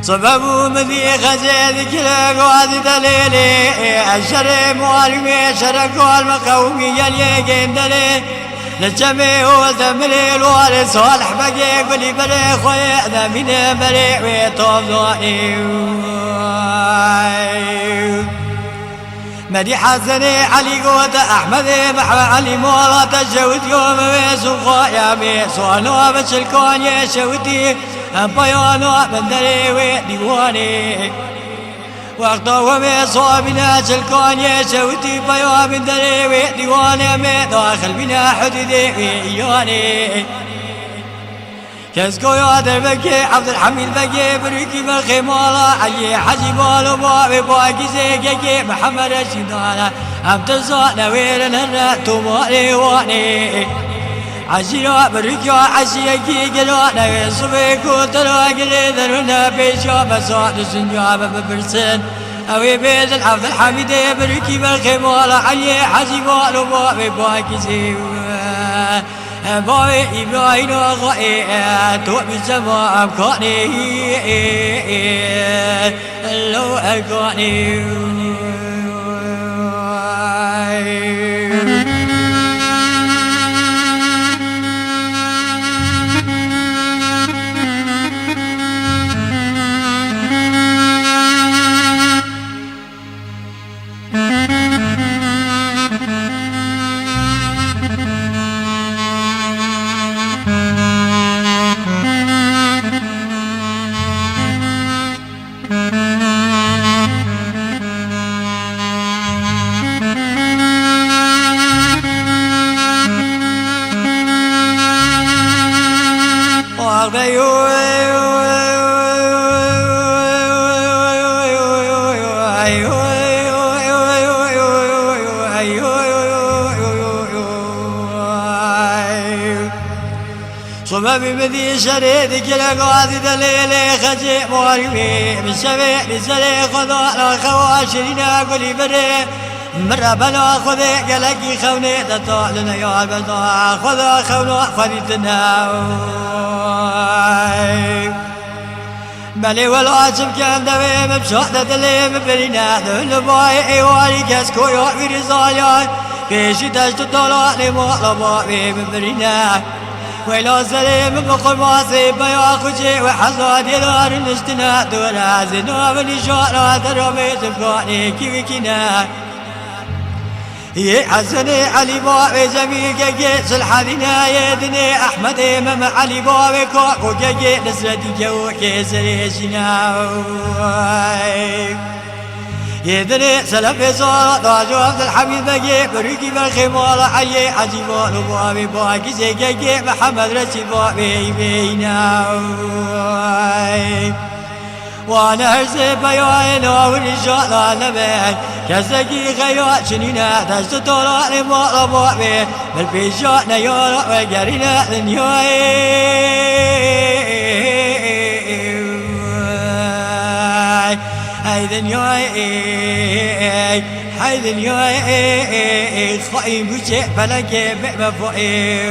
صبابو مذي خزيد كلا قوادي دليلي الشرم والمي شرق والمقومي يليقين دليل للجميع والدملي الوالد صالح بقي قولي بلي خويا ذا من بلي ويطوب ضوئي مدي حسني علي قوت أحمد محمد علي مولا تجود يوم ويسو خويا بيسو نوبة الكون يشودي بيانو بندري وديواني وقتو بيسو بنا الكون يشودي بيانو بندري وديواني من داخل بنا حدودي وياني كسكو يادر بكي عبد الحميد بكي بريكي بخي مولا علي حجي بالو بابي باقي زيكي محمد رشيدانا عبد الزانا ويرنا تومالي واني عشيرا بريكيو عشيكي قلوانا ويصبي كوترو قلي ذرنا بيشو بسوات سنجواب ببرسن اوي بيت عبد الحميد بريكي بخي مولا علي حجي بالو بابي باقي زيكي بابي إبراهيم وغائي توب السماء أبقاني لو أبقاني صبابي بذي شريد كلا قاضي دليلي خجي مورمي بالشبيع بسلي خذوا خواشرين قولي بري مرة بلا خذي قلقي خوني تطوع لنا يا البلطوع خذوا خونوا خذيتنا بلي والعاصم كان دوي مبشوحدة اللي مبرينا ذل باي ايوالي كاسكو يوحي رزاليان بيشي تجد الطلاق لمغلبا بمبرينا ويلو سليم بقول ماسي بيا خوشي وحصاد يدار نشتنا دولا زنو بني شوارا ترمي تبقاني كيكينا يا حسني علي بابي جميل كيس الحدينا يدني احمد امام علي بابي كوكو كي نسرتي جو كيسري شناوي يدني سلف صار راجو عبد الحميد بقي بريكي بخي مولا حي عجيب بابي باقي زيكي محمد رشيد بابي بيناوي وانا هرسي بيوين ورجال النبي كسكي خيوات شنينا تشت طلع لمولا بابي بالبيشات نيورا وقرينا ذنيوي هيدن يوي خايم بوشي فلكي بمفوئي